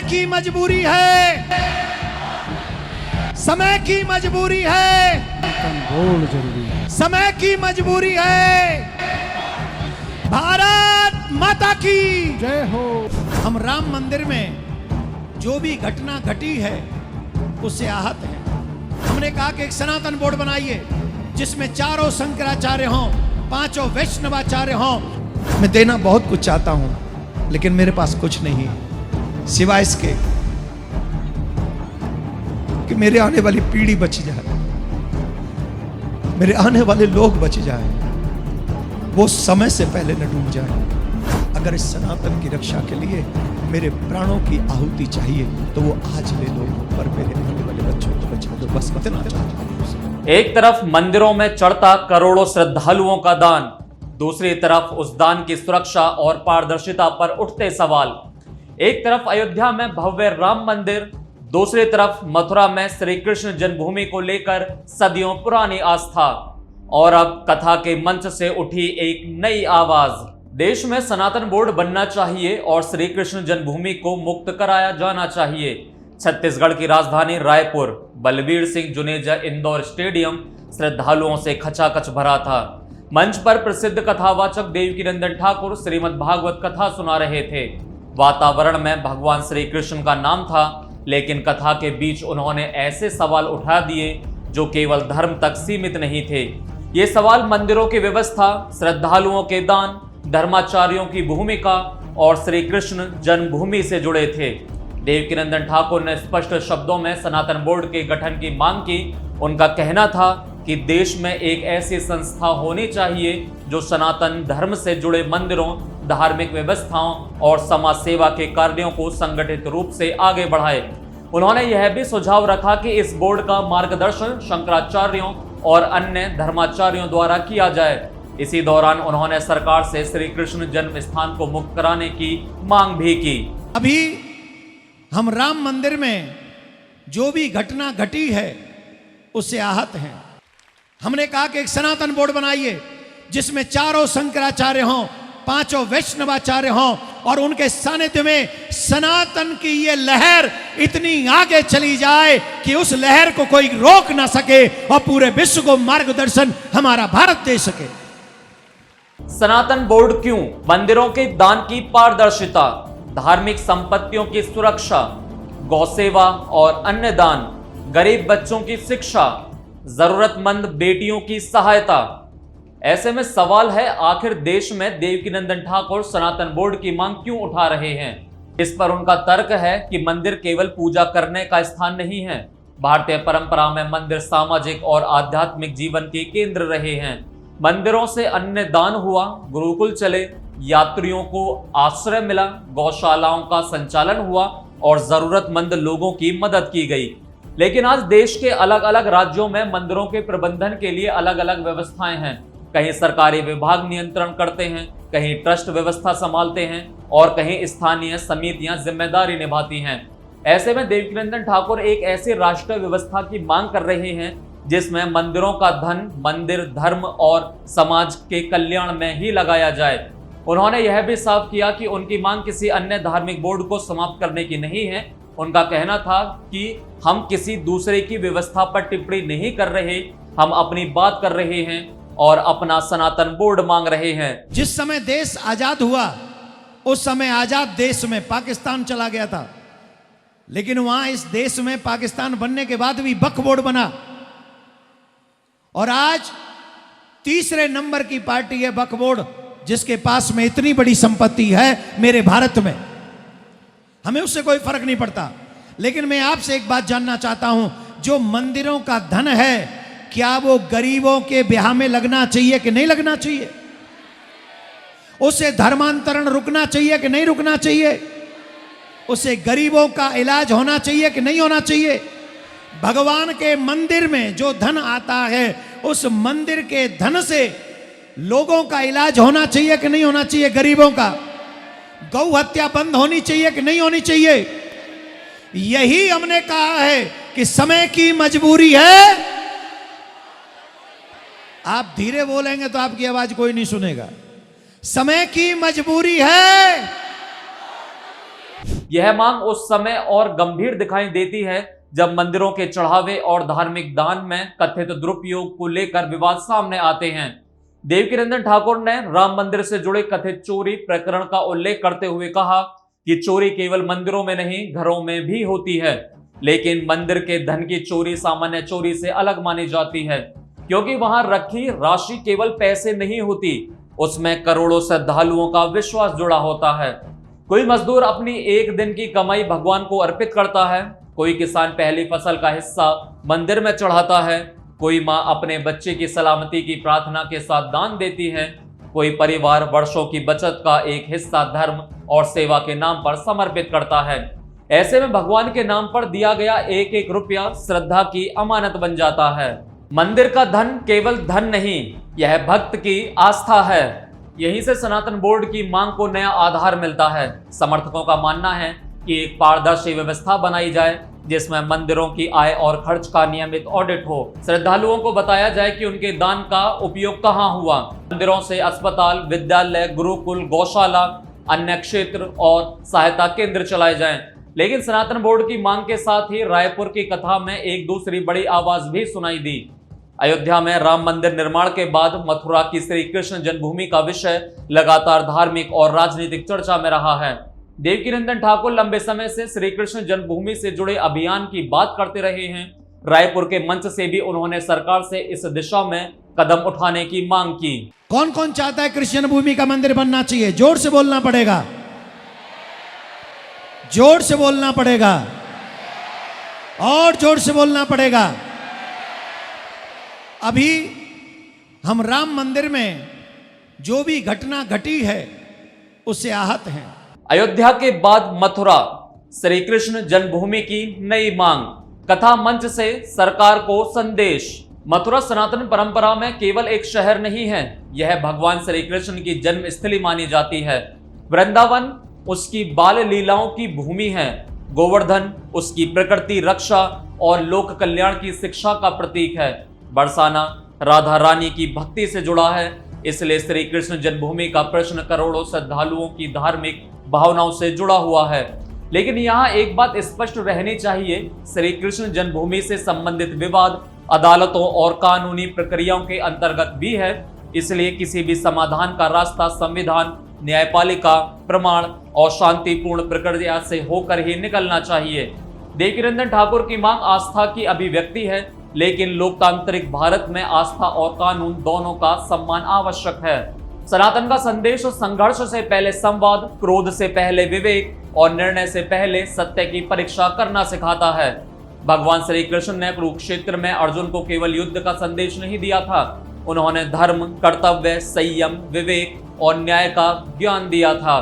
की मजबूरी है, समय की मजबूरी है, जरूरी है। समय की मजबूरी है। भारत माता की जय हो। हम राम मंदिर में जो भी घटना घटी है उससे आहत हैं। हमने कहा कि एक सनातन बोर्ड बनाइए जिसमें चारों शंकराचार्य हों, पांचों वैष्णवाचार्य हों। मैं देना बहुत कुछ चाहता हूं लेकिन मेरे पास कुछ नहीं है सिवाय इसके कि मेरे आने वाली पीढ़ी बच जाए, मेरे आने वाले लोग बच जाए, वो समय से पहले न डूब जाए। अगर इस सनातन की रक्षा के लिए मेरे प्राणों की आहुति चाहिए तो वो आज ले लो, पर मेरे आने वाले बच्चों को बचा दो, बस इतना चाहता हूं। एक तरफ मंदिरों में चढ़ता करोड़ों श्रद्धालुओं का दान, दूसरी तरफ उस दान की सुरक्षा और पारदर्शिता पर उठते सवाल। एक तरफ अयोध्या में भव्य राम मंदिर, दूसरी तरफ मथुरा में श्री कृष्ण जन्मभूमि को लेकर सदियों पुरानी आस्था, और अब कथा के मंच से उठी एक नई आवाज। देश में सनातन बोर्ड बनना चाहिए और श्री कृष्ण जन्मभूमि को मुक्त कराया जाना चाहिए। छत्तीसगढ़ की राजधानी रायपुर बलबीर सिंह जुनेजा इंदौर स्टेडियम श्रद्धालुओं से खचाखच भरा था। मंच पर प्रसिद्ध कथावाचक देवकीनंदन ठाकुर श्रीमद् भागवत कथा सुना रहे थे। वातावरण में भगवान श्री कृष्ण का नाम था, लेकिन कथा के बीच उन्होंने ऐसे सवाल उठा दिए जो केवल धर्म तक सीमित नहीं थे। ये सवाल मंदिरों की व्यवस्था, श्रद्धालुओं के दान, धर्माचार्यों की भूमिका और श्री कृष्ण जन्मभूमि से जुड़े थे। देवकीनंदन ठाकुर ने स्पष्ट शब्दों में सनातन बोर्ड के गठन की मांग की। उनका कहना था कि देश में एक ऐसी संस्था होनी चाहिए जो सनातन धर्म से जुड़े मंदिरों, धार्मिक व्यवस्थाओं और समाज सेवा के कार्यों को संगठित रूप से आगे बढ़ाए। उन्होंने यह भी सुझाव रखा कि इस बोर्ड का मार्गदर्शन शंकराचार्यों और अन्य धर्माचार्यों द्वारा किया जाए। इसी दौरान उन्होंने सरकार से श्री कृष्ण जन्म स्थान को मुक्त कराने की मांग भी की। अभी हम राम मंदिर में जो भी घटना घटी है उससे आहत हैं। हमने कहा कि एक सनातन बोर्ड बनाइए जिसमें चारों शंकराचार्य हों, पांचों वैष्णवाचार्य हों और उनके सानिध्य में सनातन की ये लहर इतनी आगे चली जाए कि उस लहर को कोई रोक ना सके और पूरे विश्व को मार्गदर्शन हमारा भारत दे सके। सनातन बोर्ड क्यों? मंदिरों के दान की पारदर्शिता, धार्मिक संपत्तियों की सुरक्षा, गौसेवा और अन्य दान, गरीब बच्चों की शिक्षा, जरूरतमंद बेटियों की सहायता। ऐसे में सवाल है, आखिर देश में देवकीनंदन ठाकुर सनातन बोर्ड की मांग क्यों उठा रहे हैं? इस पर उनका तर्क है कि मंदिर केवल पूजा करने का स्थान नहीं है। भारतीय परंपरा में मंदिर सामाजिक और आध्यात्मिक जीवन के केंद्र रहे हैं। मंदिरों से अन्य दान हुआ, गुरुकुल चले, यात्रियों को आश्रय मिला, गौशालाओं का संचालन हुआ और जरूरतमंद लोगों की मदद की गई। लेकिन आज देश के अलग अलग राज्यों में मंदिरों के प्रबंधन के लिए अलग अलग व्यवस्थाएं हैं। कहीं सरकारी विभाग नियंत्रण करते हैं, कहीं ट्रस्ट व्यवस्था संभालते हैं और कहीं स्थानीय समितियां जिम्मेदारी निभाती हैं। ऐसे में देवकीनंदन ठाकुर एक ऐसी राष्ट्रीय व्यवस्था की मांग कर रहे हैं जिसमें मंदिरों का धन मंदिर, धर्म और समाज के कल्याण में ही लगाया जाए। उन्होंने यह भी साफ किया कि उनकी मांग किसी अन्य धार्मिक बोर्ड को समाप्त करने की नहीं है। उनका कहना था कि हम किसी दूसरे की व्यवस्था पर टिप्पणी नहीं कर रहे, हम अपनी बात कर रहे हैं और अपना सनातन बोर्ड मांग रहे हैं। जिस समय देश आजाद हुआ उस समय आजाद देश में पाकिस्तान चला गया था, लेकिन वहां इस देश में पाकिस्तान बनने के बाद भी वक्फ बोर्ड बना और आज तीसरे नंबर की पार्टी है वक्फ बोर्ड, जिसके पास में इतनी बड़ी संपत्ति है मेरे भारत में। हमें उससे कोई फर्क नहीं पड़ता। लेकिन मैं आपसे एक बात जानना चाहता हूं, जो मंदिरों का धन है क्या वो गरीबों के ब्याह में लगना चाहिए कि नहीं लगना चाहिए? उसे धर्मांतरण रुकना चाहिए कि नहीं रुकना चाहिए? उसे गरीबों का इलाज होना चाहिए कि नहीं होना चाहिए? भगवान के मंदिर में जो धन आता है उस मंदिर के धन से लोगों का इलाज होना चाहिए कि नहीं होना चाहिए? गरीबों का। गौ हत्या बंद होनी चाहिए कि नहीं होनी चाहिए? यही हमने कहा है कि समय की मजबूरी है। आप धीरे बोलेंगे तो आपकी आवाज कोई नहीं सुनेगा। समय की मजबूरी है। यह मांग उस समय और गंभीर दिखाई देती है जब मंदिरों के चढ़ावे और धार्मिक दान में कथित दुरुपयोग को लेकर विवाद सामने आते हैं। देवकी नंदन ठाकुर ने राम मंदिर से जुड़े कथित चोरी प्रकरण का उल्लेख करते हुए कहा कि चोरी केवल मंदिरों में नहीं घरों में भी होती है, लेकिन मंदिर के धन की चोरी सामान्य चोरी से अलग मानी जाती है, क्योंकि वहां रखी राशि केवल पैसे नहीं होती, उसमें करोड़ों श्रद्धालुओं का विश्वास जुड़ा होता है। कोई मजदूर अपनी एक दिन की कमाई भगवान को अर्पित करता है, कोई किसान पहली फसल का हिस्सा मंदिर में चढ़ाता है, कोई माँ अपने बच्चे की सलामती की प्रार्थना के साथ दान देती है, कोई परिवार वर्षों की बचत का एक हिस्सा धर्म और सेवा के नाम पर समर्पित करता है। ऐसे में भगवान के नाम पर दिया गया एक एक रुपया श्रद्धा की अमानत बन जाता है। मंदिर का धन केवल धन नहीं, यह भक्त की आस्था है। यहीं से सनातन बोर्ड की मांग को नया आधार मिलता है। समर्थकों का मानना है कि एक पारदर्शी व्यवस्था बनाई जाए जिसमें मंदिरों की आय और खर्च का नियमित ऑडिट हो। श्रद्धालुओं को बताया जाए कि उनके दान का उपयोग कहाँ हुआ। मंदिरों से अस्पताल, विद्यालय, गुरुकुल, गौशाला, अन्य क्षेत्र और सहायता केंद्र चलाए जाएं। लेकिन सनातन बोर्ड की मांग के साथ ही रायपुर की कथा में एक दूसरी बड़ी आवाज भी सुनाई दी। अयोध्या में राम मंदिर निर्माण के बाद मथुरा की श्री कृष्ण जन्मभूमि का विषय लगातार धार्मिक और राजनीतिक चर्चा में रहा है। देवकी नंदन ठाकुर लंबे समय से श्री कृष्ण जन्मभूमि से जुड़े अभियान की बात करते रहे हैं। रायपुर के मंच से भी उन्होंने सरकार से इस दिशा में कदम उठाने की मांग की। कौन कौन चाहता है कृष्ण भूमि का मंदिर बनना चाहिए? जोर से बोलना पड़ेगा, जोर से बोलना पड़ेगा और जोर से बोलना पड़ेगा। अभी हम राम मंदिर में जो भी घटना घटी है उससे आहत हैं। अयोध्या के बाद मथुरा, श्री कृष्ण जन्मभूमि की नई मांग। कथा मंच से सरकार को संदेश। मथुरा सनातन परंपरा में केवल एक शहर नहीं है, यह भगवान श्री कृष्ण की जन्म स्थली मानी जाती है। वृंदावन उसकी बाल लीलाओं की भूमि है, गोवर्धन उसकी प्रकृति रक्षा और लोक कल्याण की शिक्षा का प्रतीक है, बरसाना राधा रानी की भक्ति से जुड़ा है। इसलिए श्री कृष्ण जन्मभूमि का प्रश्न करोड़ों श्रद्धालुओं की धार्मिक भावनाओं से जुड़ा हुआ है। लेकिन यहाँ एक बात स्पष्ट रहनी चाहिए, श्री कृष्ण जन्मभूमि से संबंधित विवाद अदालतों और कानूनी प्रक्रियाओं के अंतर्गत भी है। इसलिए किसी भी समाधान का रास्ता संविधान, न्यायपालिका, प्रमाण और शांतिपूर्ण प्रक्रिया से होकर ही निकलना चाहिए। देवकी नंदन ठाकुर की मांग आस्था की अभिव्यक्ति है, लेकिन लोकतांत्रिक भारत में आस्था और कानून दोनों का सम्मान आवश्यक है। सनातन का संदेश संघर्ष से पहले संवाद, क्रोध से पहले विवेक और निर्णय से पहले सत्य की परीक्षा करना सिखाता है। भगवान श्री कृष्ण ने कुरुक्षेत्र में अर्जुन को केवल युद्ध का संदेश नहीं दिया था, उन्होंने धर्म, कर्तव्य, संयम, विवेक और न्याय का ज्ञान दिया था।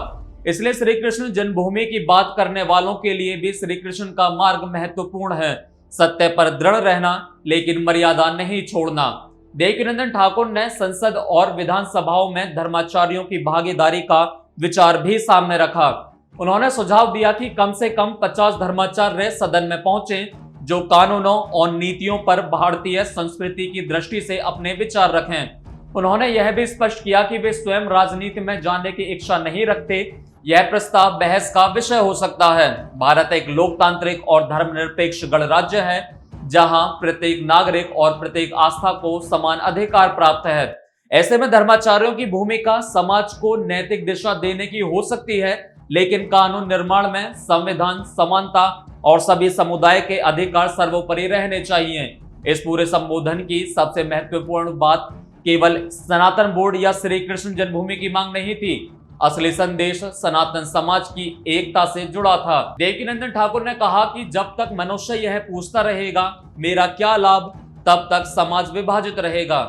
इसलिए श्री कृष्ण जन्मभूमि की बात करने वालों के लिए भी श्री कृष्ण का मार्ग महत्वपूर्ण है। सत्य पर दृढ़ रहना, लेकिन मर्यादा नहीं छोड़ना। देवकी नंदन ठाकुर ने संसद और विधानसभाओं में धर्माचार्यों की भागीदारी का विचार भी सामने रखा। उन्होंने सुझाव दिया कि कम से कम 50 धर्माचार्य सदन में पहुंचे जो कानूनों और नीतियों पर भारतीय संस्कृति की दृष्टि से अपने विचार रखें। उन्होंने यह भी स्पष्ट किया कि वे स्वयं राजनीति में जाने की इच्छा नहीं रखते। यह प्रस्ताव बहस का विषय हो सकता है। भारत एक लोकतांत्रिक और धर्मनिरपेक्ष गणराज्य है, जहां प्रत्येक नागरिक और प्रत्येक आस्था को समान अधिकार प्राप्त है। ऐसे में धर्माचार्यों की भूमिका समाज को नैतिक दिशा देने की हो सकती है, लेकिन कानून निर्माण में संविधान, समानता और सभी समुदाय के अधिकार सर्वोपरि रहने चाहिए। इस पूरे संबोधन की सबसे महत्वपूर्ण बात केवल सनातन बोर्ड या श्री कृष्ण जन्मभूमि की मांग नहीं थी। असली संदेश सनातन समाज की एकता से जुड़ा था। देवकी नंदन ठाकुर ने कहा कि जब तक मनुष्य यह पूछता रहेगा मेरा क्या लाभ, तब तक समाज विभाजित रहेगा।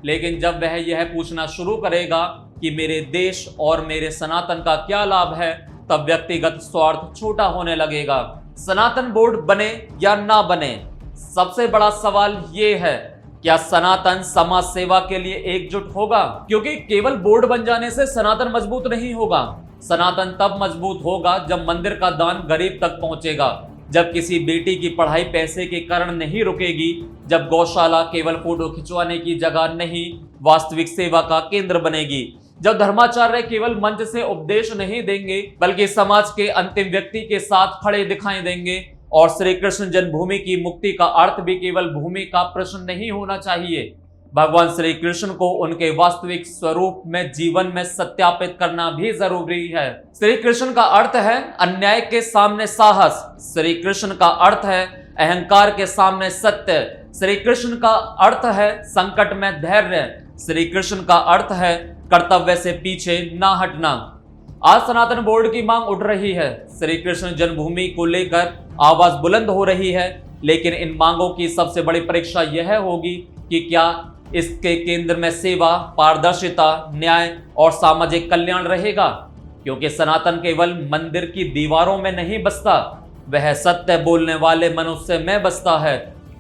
लेकिन जब वह यह पूछना शुरू करेगा कि मेरे देश और मेरे सनातन का क्या लाभ है, तब व्यक्तिगत स्वार्थ छोटा होने लगेगा। सनातन बोर्ड बने या ना बने, सबसे बड़ा सवाल ये है, क्या सनातन समाज सेवा के लिए एकजुट होगा? क्योंकि केवल बोर्ड बन जाने से सनातन मजबूत नहीं होगा। सनातन तब मजबूत होगा जब मंदिर का दान गरीब तक पहुंचेगा, जब किसी बेटी की पढ़ाई पैसे के कारण नहीं रुकेगी, जब गौशाला केवल फोटो खिंचवाने की जगह नहीं वास्तविक सेवा का केंद्र बनेगी। जब धर्माचार्य केवल मंच से उपदेश नहीं देंगे बल्कि समाज के अंतिम व्यक्ति के साथ खड़े दिखाई देंगे। और श्री कृष्ण जन्मभूमि की मुक्ति का अर्थ भी केवल भूमि का प्रश्न नहीं होना चाहिए। भगवान श्री कृष्ण को उनके वास्तविक स्वरूप में जीवन में सत्यापित करना भी जरूरी है। श्री कृष्ण का अर्थ है अन्याय के सामने साहस, श्री कृष्ण का अर्थ है अहंकार के सामने सत्य, श्री कृष्ण का अर्थ है संकट में धैर्य, श्री कृष्ण का अर्थ है कर्तव्य से पीछे ना हटना। आज सनातन बोर्ड की मांग उठ रही है, श्री कृष्ण जन्मभूमि को लेकर आवाज बुलंद हो रही है, लेकिन इन मांगों की सबसे बड़ी परीक्षा यह होगी कि क्या इसके केंद्र में सेवा, पारदर्शिता, न्याय और सामाजिक कल्याण रहेगा। क्योंकि सनातन केवल मंदिर की दीवारों में नहीं बसता, वह सत्य बोलने वाले मनुष्य में बसता है,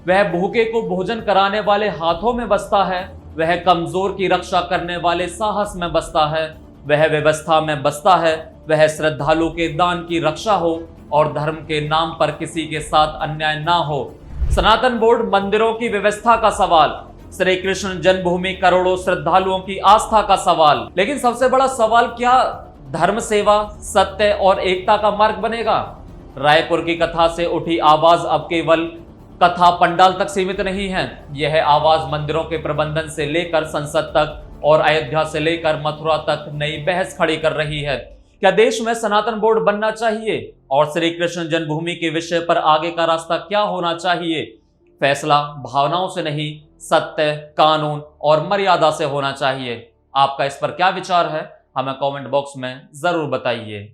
वह भूखे को भोजन कराने वाले हाथों में बसता है, वह कमजोर की रक्षा करने वाले साहस में बसता है, वह व्यवस्था में बसता है, वह श्रद्धालु के दान की रक्षा हो और धर्म के नाम पर किसी के साथ अन्याय ना हो। सनातन बोर्ड मंदिरों की व्यवस्था का सवाल, श्री कृष्ण जन्मभूमि करोड़ों श्रद्धालुओं की आस्था का सवाल, लेकिन सबसे बड़ा सवाल क्या धर्म सेवा, सत्य और एकता का मार्ग बनेगा। रायपुर की कथा से उठी आवाज अब केवल कथा पंडाल तक सीमित नहीं है, यह आवाज मंदिरों के प्रबंधन से लेकर संसद तक और अयोध्या से लेकर मथुरा तक नई बहस खड़ी कर रही है। क्या देश में सनातन बोर्ड बनना चाहिए और श्री कृष्ण जन्मभूमि के विषय पर आगे का रास्ता क्या होना चाहिए? फैसला भावनाओं से नहीं, सत्य, कानून और मर्यादा से होना चाहिए। आपका इस पर क्या विचार है, हमें कमेंट बॉक्स में जरूर बताइए।